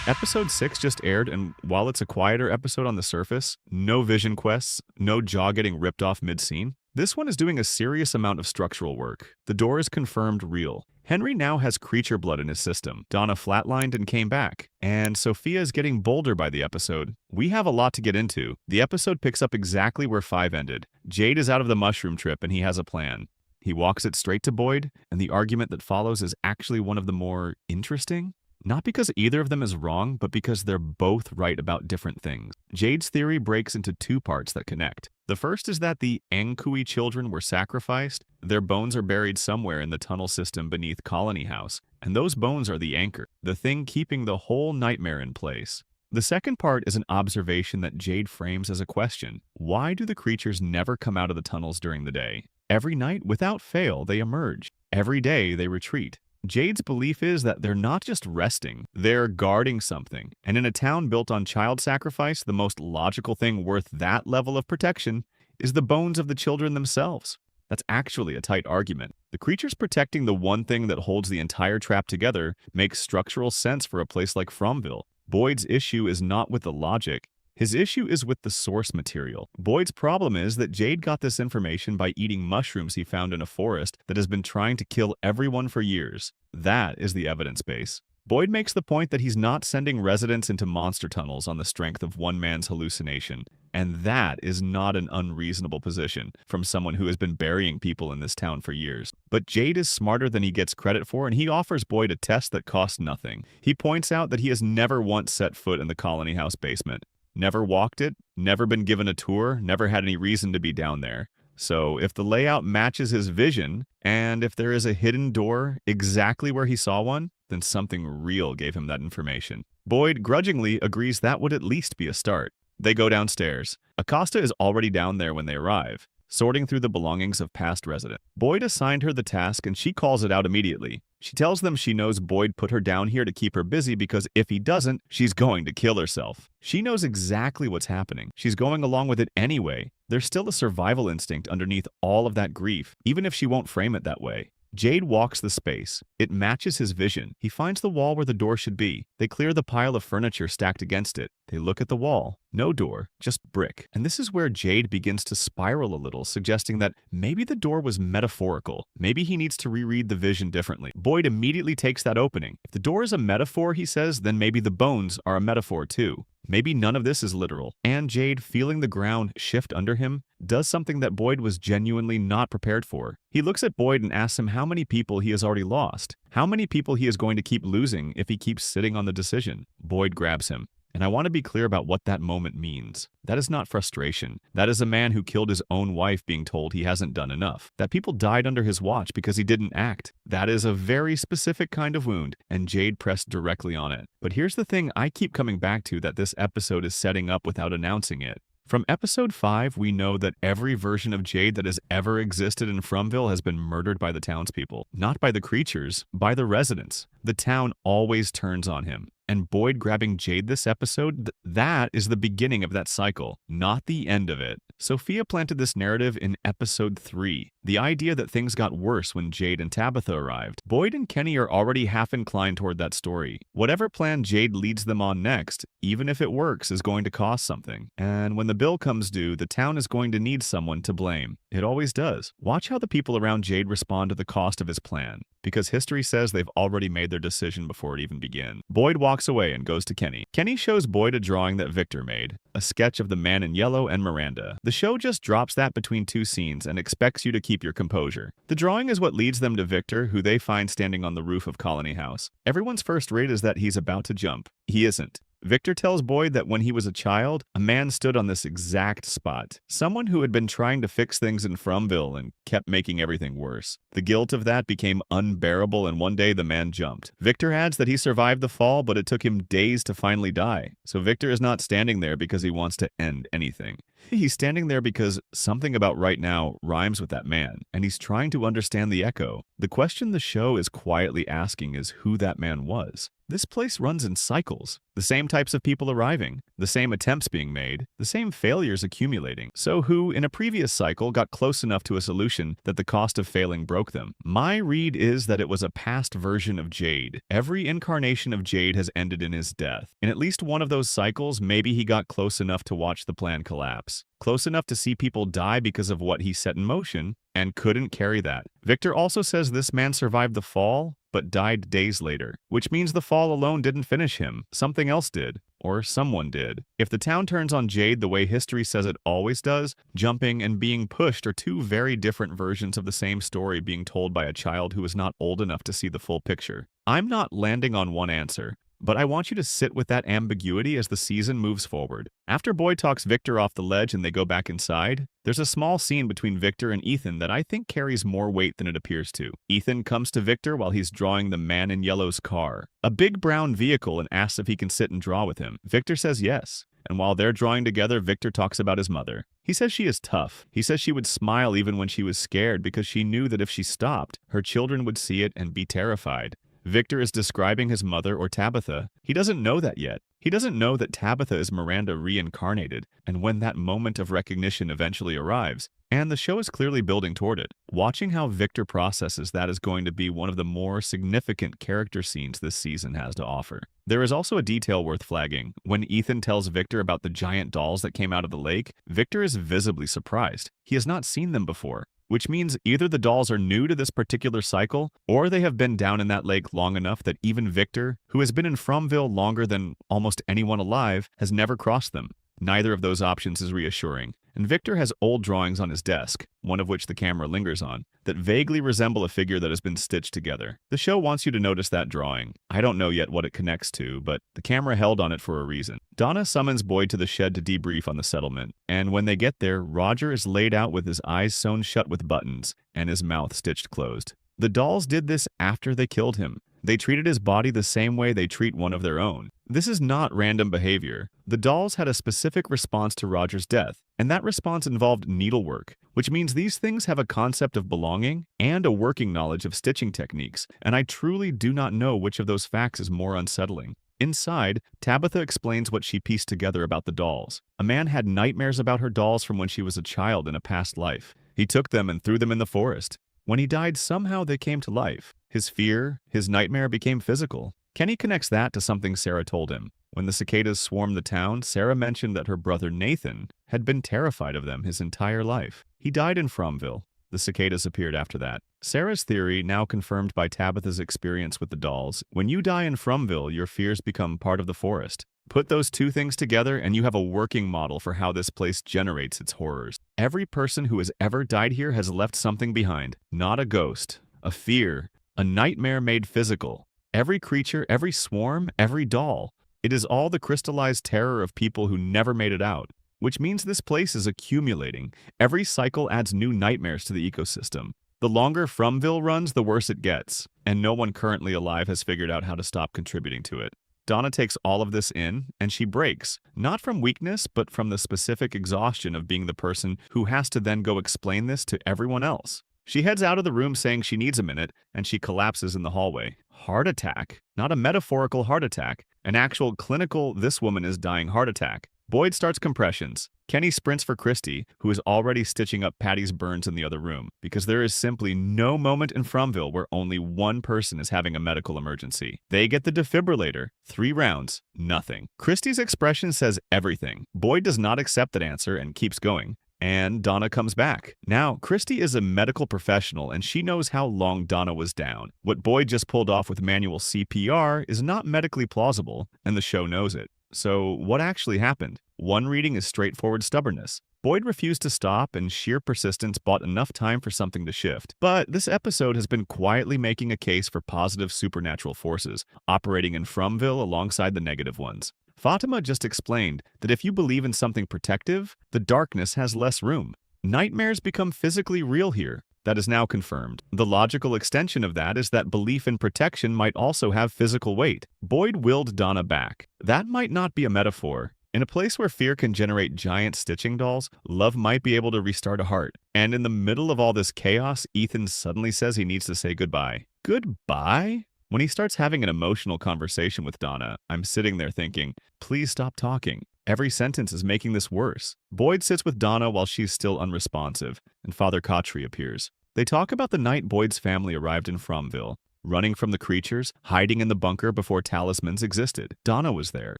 Episode 6 just aired, and while it's a quieter episode on the surface, no vision quests, no jaw getting ripped off mid-scene, this one is doing a serious amount of structural work. The door is confirmed real. Henry now has creature blood in his system. Donna flatlined and came back. And Sophia is getting bolder by the episode. We have a lot to get into. The episode picks up exactly where 5 ended. Jade is out of the mushroom trip and he has a plan. He walks it straight to Boyd, and the argument that follows is actually one of the more interesting. Not because either of them is wrong, but because they're both right about different things. Jade's theory breaks into 2 parts that connect. The first is that the Ankui children were sacrificed. Their bones are buried somewhere in the tunnel system beneath Colony House, and those bones are the anchor, the thing keeping the whole nightmare in place. The second part is an observation that Jade frames as a question. Why do the creatures never come out of the tunnels during the day? Every night, without fail, they emerge. Every day, they retreat. Jade's belief is that they're not just resting, they're guarding something. And in a town built on child sacrifice, the most logical thing worth that level of protection is the bones of the children themselves. That's actually a tight argument. The creatures protecting the one thing that holds the entire trap together makes structural sense for a place like Fromville. Boyd's issue is not with the logic. His issue is with the source material. Boyd's problem is that Jade got this information by eating mushrooms he found in a forest that has been trying to kill everyone for years. That is the evidence base. Boyd makes the point that he's not sending residents into monster tunnels on the strength of one man's hallucination. And that is not an unreasonable position from someone who has been burying people in this town for years. But Jade is smarter than he gets credit for, and he offers Boyd a test that costs nothing. He points out that he has never once set foot in the Colony House basement. Never walked it, never been given a tour, never had any reason to be down there. So if the layout matches his vision, and if there is a hidden door exactly where he saw one, then something real gave him that information. Boyd grudgingly agrees that would at least be a start. They go downstairs. Acosta is already down there when they arrive, sorting through the belongings of past residents. Boyd assigned her the task and she calls it out immediately. She tells them she knows Boyd put her down here to keep her busy because if he doesn't, she's going to kill herself. She knows exactly what's happening. She's going along with it anyway. There's still a survival instinct underneath all of that grief, even if she won't frame it that way. Jade walks the space. It matches his vision. He finds the wall where the door should be. They clear the pile of furniture stacked against it. They look at the wall. No door, just brick. And this is where Jade begins to spiral a little, suggesting that maybe the door was metaphorical. Maybe he needs to reread the vision differently. Boyd immediately takes that opening. If the door is a metaphor, he says, then maybe the bones are a metaphor too. Maybe none of this is literal. And Jade, feeling the ground shift under him, does something that Boyd was genuinely not prepared for. He looks at Boyd and asks him how many people he has already lost, how many people he is going to keep losing if he keeps sitting on the decision. Boyd grabs him. And I want to be clear about what that moment means. That is not frustration. That is a man who killed his own wife being told he hasn't done enough. That people died under his watch because he didn't act. That is a very specific kind of wound, and Jade pressed directly on it. But here's the thing I keep coming back to that this episode is setting up without announcing it. From episode 5, we know that every version of Jade that has ever existed in Fromville has been murdered by the townspeople. Not by the creatures, by the residents. The town always turns on him. And Boyd grabbing Jade this episode, that is the beginning of that cycle, not the end of it. Sophia planted this narrative in episode 3, the idea that things got worse when Jade and Tabitha arrived. Boyd and Kenny are already half inclined toward that story. Whatever plan Jade leads them on next, even if it works, is going to cost something. And when the bill comes due, the town is going to need someone to blame. It always does. Watch how the people around Jade respond to the cost of his plan, because history says they've already made their decision before it even begins. Boyd walks away and goes to Kenny. Kenny shows Boyd a drawing that Victor made, a sketch of the man in yellow and Miranda. The show just drops that between 2 scenes and expects you to keep your composure. The drawing is what leads them to Victor, who they find standing on the roof of Colony House. Everyone's first read is that he's about to jump. He isn't. Victor tells Boyd that when he was a child, a man stood on this exact spot. Someone who had been trying to fix things in Fromville and kept making everything worse. The guilt of that became unbearable and one day the man jumped. Victor adds that he survived the fall, but it took him days to finally die. So Victor is not standing there because he wants to end anything. He's standing there because something about right now rhymes with that man, and he's trying to understand the echo. The question the show is quietly asking is who that man was. This place runs in cycles. The same types of people arriving, the same attempts being made, the same failures accumulating. So who, in a previous cycle, got close enough to a solution that the cost of failing broke them? My read is that it was a past version of Jade. Every incarnation of Jade has ended in his death. In at least one of those cycles, maybe he got close enough to watch the plan collapse. Close enough to see people die because of what he set in motion, and couldn't carry that. Victor also says this man survived the fall, but died days later, which means the fall alone didn't finish him. Something else did, or someone did. If the town turns on Jade the way history says it always does, jumping and being pushed are two very different versions of the same story being told by a child who is not old enough to see the full picture. I'm not landing on one answer, but I want you to sit with that ambiguity as the season moves forward. After Boyd talks Victor off the ledge and they go back inside, there's a small scene between Victor and Ethan that I think carries more weight than it appears to. Ethan comes to Victor while he's drawing the man in yellow's car, a big brown vehicle, and asks if he can sit and draw with him. Victor says yes. And while they're drawing together, Victor talks about his mother. He says she is tough. He says she would smile even when she was scared because she knew that if she stopped, her children would see it and be terrified. Victor is describing his mother, or Tabitha. He doesn't know that yet. He doesn't know that Tabitha is Miranda reincarnated, and when that moment of recognition eventually arrives, and the show is clearly building toward it, watching how Victor processes that is going to be one of the more significant character scenes this season has to offer. There is also a detail worth flagging. When Ethan tells Victor about the giant dolls that came out of the lake, Victor is visibly surprised. He has not seen them before, which means either the dolls are new to this particular cycle, or they have been down in that lake long enough that even Victor, who has been in Fromville longer than almost anyone alive, has never crossed them. Neither of those options is reassuring, and Victor has old drawings on his desk, one of which the camera lingers on, that vaguely resemble a figure that has been stitched together. The show wants you to notice that drawing. I don't know yet what it connects to, but the camera held on it for a reason. Donna summons Boyd to the shed to debrief on the settlement, and when they get there, Roger is laid out with his eyes sewn shut with buttons and his mouth stitched closed. The dolls did this after they killed him. They treated his body the same way they treat one of their own. This is not random behavior. The dolls had a specific response to Roger's death, and that response involved needlework, which means these things have a concept of belonging and a working knowledge of stitching techniques, and I truly do not know which of those facts is more unsettling. Inside, Tabitha explains what she pieced together about the dolls. A man had nightmares about her dolls from when she was a child in a past life. He took them and threw them in the forest. When he died, somehow they came to life. His fear, his nightmare became physical. Kenny connects that to something Sarah told him. When the cicadas swarmed the town, Sarah mentioned that her brother Nathan had been terrified of them his entire life. He died in Fromville. The cicadas appeared after that. Sarah's theory, now confirmed by Tabitha's experience with the dolls: when you die in Fromville, your fears become part of the forest. Put those two things together and you have a working model for how this place generates its horrors. Every person who has ever died here has left something behind. Not a ghost, a fear, a nightmare made physical. Every creature, every swarm, every doll. It is all the crystallized terror of people who never made it out, which means this place is accumulating. Every cycle adds new nightmares to the ecosystem. The longer Fromville runs, the worse it gets, and no one currently alive has figured out how to stop contributing to it. Donna takes all of this in, and she breaks, not from weakness, but from the specific exhaustion of being the person who has to then go explain this to everyone else. She heads out of the room saying she needs a minute, and she collapses in the hallway. Heart attack. Not a metaphorical heart attack. An actual clinical, this woman is dying heart attack. Boyd starts compressions. Kenny sprints for Christy, who is already stitching up Patty's burns in the other room, because there is simply no moment in Fromville where only one person is having a medical emergency. They get the defibrillator. 3 rounds. Nothing. Christy's expression says everything. Boyd does not accept that answer and keeps going. And Donna comes back. Now, Christy is a medical professional and she knows how long Donna was down. What Boyd just pulled off with manual CPR is not medically plausible, and the show knows it. So, what actually happened? One reading is straightforward stubbornness. Boyd refused to stop, and sheer persistence bought enough time for something to shift. But this episode has been quietly making a case for positive supernatural forces, operating in Fromville alongside the negative ones. Fatima just explained that if you believe in something protective, the darkness has less room. Nightmares become physically real here. That is now confirmed. The logical extension of that is that belief in protection might also have physical weight. Boyd willed Donna back. That might not be a metaphor. In a place where fear can generate giant stitching dolls, love might be able to restart a heart. And in the middle of all this chaos, Ethan suddenly says he needs to say goodbye. Goodbye? When he starts having an emotional conversation with Donna, I'm sitting there thinking, please stop talking. Every sentence is making this worse. Boyd sits with Donna while she's still unresponsive, and Father Kotry appears. They talk about the night Boyd's family arrived in Fromville, running from the creatures, hiding in the bunker before talismans existed. Donna was there.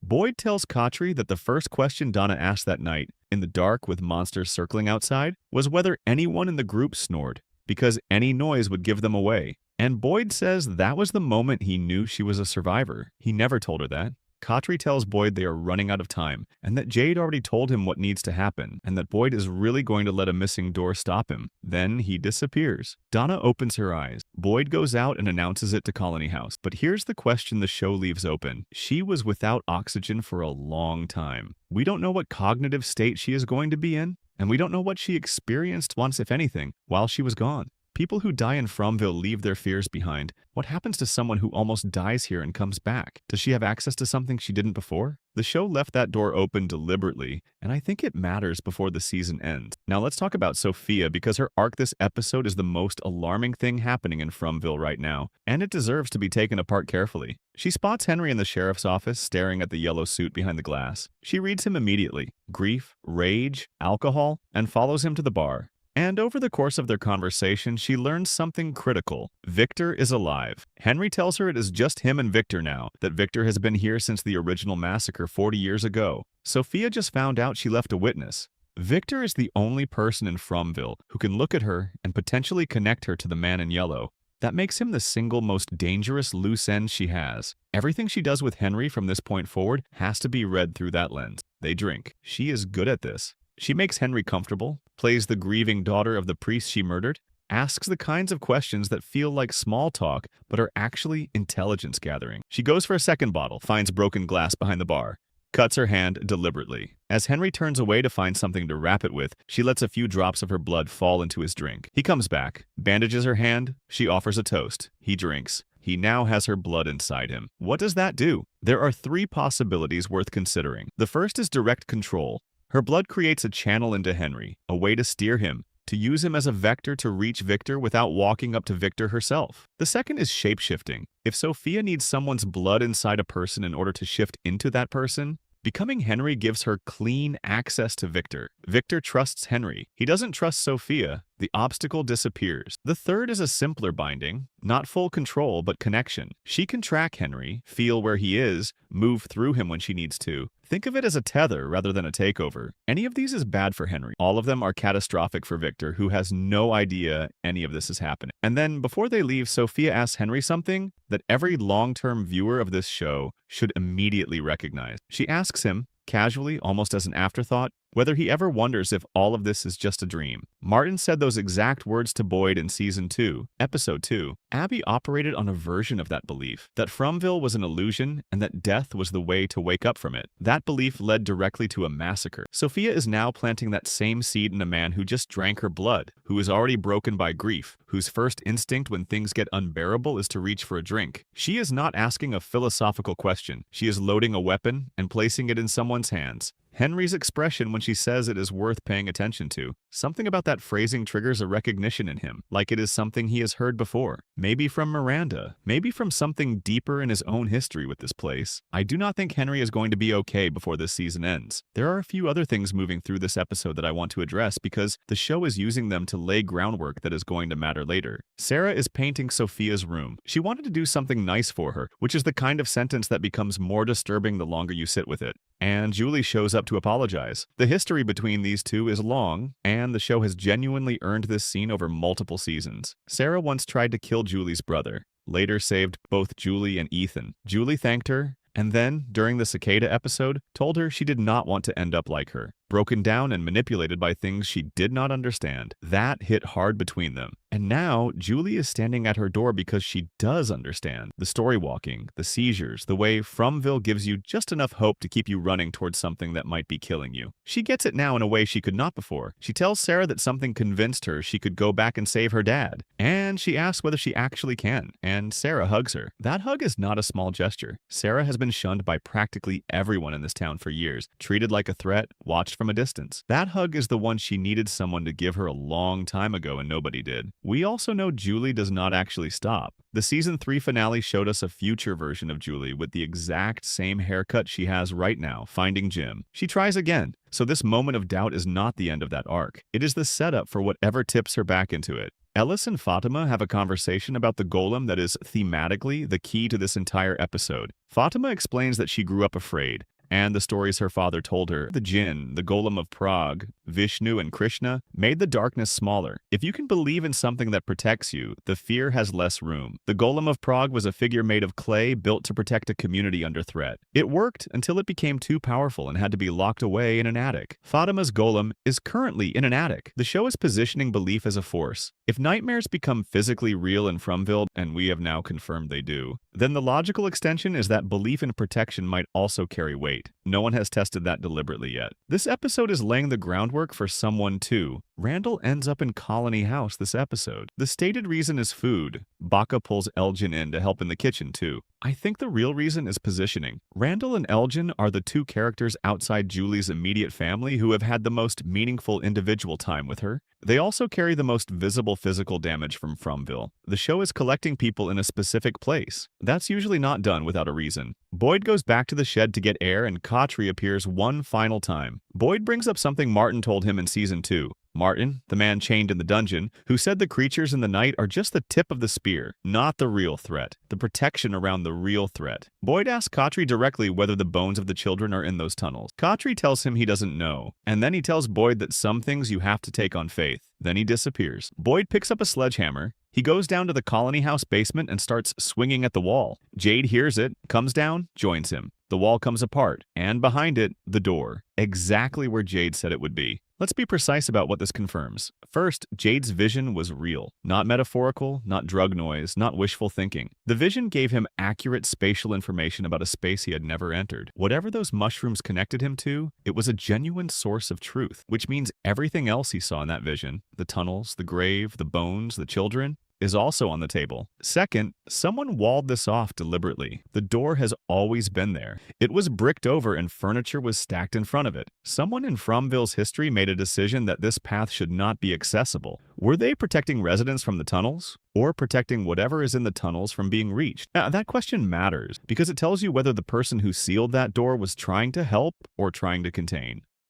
Boyd tells Kotry that the first question Donna asked that night, in the dark with monsters circling outside, was whether anyone in the group snored, because any noise would give them away. And Boyd says that was the moment he knew she was a survivor. He never told her that. Kotry tells Boyd they are running out of time, and that Jade already told him what needs to happen, and that Boyd is really going to let a missing door stop him. Then he disappears. Donna opens her eyes. Boyd goes out and announces it to Colony House. But here's the question the show leaves open. She was without oxygen for a long time. We don't know what cognitive state she is going to be in, and we don't know what she experienced once, if anything, while she was gone. People who die in Fromville leave their fears behind. What happens to someone who almost dies here and comes back? Does she have access to something she didn't before? The show left that door open deliberately, and I think it matters before the season ends. Now let's talk about Sophia, because her arc this episode is the most alarming thing happening in Fromville right now, and it deserves to be taken apart carefully. She spots Henry in the sheriff's office staring at the yellow suit behind the glass. She reads him immediately: grief, rage, alcohol, and follows him to the bar. And over the course of their conversation, she learns something critical. Victor is alive. Henry tells her it is just him and Victor now, that Victor has been here since the original massacre 40 years ago. Sophia just found out she left a witness. Victor is the only person in Fromville who can look at her and potentially connect her to the man in yellow. That makes him the single most dangerous loose end she has. Everything she does with Henry from this point forward has to be read through that lens. They drink. She is good at this. She makes Henry comfortable, plays the grieving daughter of the priest she murdered, asks the kinds of questions that feel like small talk but are actually intelligence gathering. She goes for a second bottle, finds broken glass behind the bar, cuts her hand deliberately. As Henry turns away to find something to wrap it with, she lets a few drops of her blood fall into his drink. He comes back, bandages her hand, she offers a toast. He drinks. He now has her blood inside him. What does that do? There are three possibilities worth considering. The first is direct control. Her blood creates a channel into Henry, a way to steer him, to use him as a vector to reach Victor without walking up to Victor herself. The second is shape-shifting. If Sophia needs someone's blood inside a person in order to shift into that person, becoming Henry gives her clean access to Victor. Victor trusts Henry. He doesn't trust Sophia. The obstacle disappears. The third is a simpler binding, not full control, but connection. She can track Henry, feel where he is, move through him when she needs to. Think of it as a tether rather than a takeover. Any of these is bad for Henry. All of them are catastrophic for Victor, who has no idea any of this is happening. And then, before they leave, Sophia asks Henry something that every long-term viewer of this show should immediately recognize. She asks him, casually, almost as an afterthought, whether he ever wonders if all of this is just a dream. Martin said those exact words to Boyd in Season 2, Episode 2. Abby operated on a version of that belief, that Fromville was an illusion and that death was the way to wake up from it. That belief led directly to a massacre. Sophia is now planting that same seed in a man who just drank her blood, who is already broken by grief, whose first instinct when things get unbearable is to reach for a drink. She is not asking a philosophical question. She is loading a weapon and placing it in someone's hands. Henry's expression when she says it is worth paying attention to. Something about that phrasing triggers a recognition in him, like it is something he has heard before. Maybe from Miranda, maybe from something deeper in his own history with this place. I do not think Henry is going to be okay before this season ends. There are a few other things moving through this episode that I want to address because the show is using them to lay groundwork that is going to matter later. Sarah is painting Sophia's room. She wanted to do something nice for her, which is the kind of sentence that becomes more disturbing the longer you sit with it. And Julie shows up to apologize. The history between these two is long, and the show has genuinely earned this scene over multiple seasons. Sarah once tried to kill Julie's brother, later saved both Julie and Ethan. Julie thanked her, and then, during the cicada episode, told her she did not want to end up like her. broken down and manipulated by things she did not understand. That hit hard between them. And now, Julie is standing at her door because she does understand. The story walking, the seizures, the way Fromville gives you just enough hope to keep you running towards something that might be killing you. She gets it now in a way she could not before. She tells Sarah that something convinced her she could go back and save her dad. And she asks whether she actually can. And Sarah hugs her. That hug is not a small gesture. Sarah has been shunned by practically everyone in this town for years, treated like a threat, watched from a distance. That hug is the one she needed someone to give her a long time ago and nobody did. We also know Julie does not actually stop. The season 3 finale showed us a future version of Julie with the exact same haircut she has right now, finding Jim. She tries again. So this moment of doubt is not the end of that arc. It is the setup for whatever tips her back into it. Ellis and Fatima have a conversation about the golem that is thematically the key to this entire episode. Fatima explains that she grew up afraid, and the stories her father told her, the Jinn, the Golem of Prague, Vishnu, and Krishna, made the darkness smaller. If you can believe in something that protects you, the fear has less room. The Golem of Prague was a figure made of clay built to protect a community under threat. It worked until it became too powerful and had to be locked away in an attic. Fatima's golem is currently in an attic. The show is positioning belief as a force. If nightmares become physically real in Fromville, and we have now confirmed they do, then the logical extension is that belief in protection might also carry weight. No one has tested that deliberately yet. This episode is laying the groundwork for someone too. Randall ends up in Colony House this episode. The stated reason is food. Baca pulls Elgin in to help in the kitchen too. I think the real reason is positioning. Randall and Elgin are the two characters outside Julie's immediate family who have had the most meaningful individual time with her. They also carry the most visible physical damage from Fromville. The show is collecting people in a specific place. That's usually not done without a reason. Boyd goes back to the shed to get air and Kotri appears one final time. Boyd brings up something Martin told him in season 2. Martin, the man chained in the dungeon, who said the creatures in the night are just the tip of the spear, not the real threat, the protection around the real threat. Boyd asks Kotri directly whether the bones of the children are in those tunnels. Kotri tells him he doesn't know, and then he tells Boyd that some things you have to take on faith. Then he disappears. Boyd picks up a sledgehammer. He goes down to the Colony House basement and starts swinging at the wall. Jade hears it, comes down, joins him. The wall comes apart, and behind it, the door. Exactly where Jade said it would be. Let's be precise about what this confirms. First, Jade's vision was real. Not metaphorical, not drug noise, not wishful thinking. The vision gave him accurate spatial information about a space he had never entered. Whatever those mushrooms connected him to, it was a genuine source of truth, which means everything else he saw in that vision, the tunnels, the grave, the bones, the children, is also on the table. Second, someone walled this off deliberately. The door has always been there. It was bricked over and furniture was stacked in front of it. Someone in Fromville's history made a decision that this path should not be accessible. Were they protecting residents from the tunnels? Or protecting whatever is in the tunnels from being reached? Now, that question matters because it tells you whether the person who sealed that door was trying to help or trying to contain.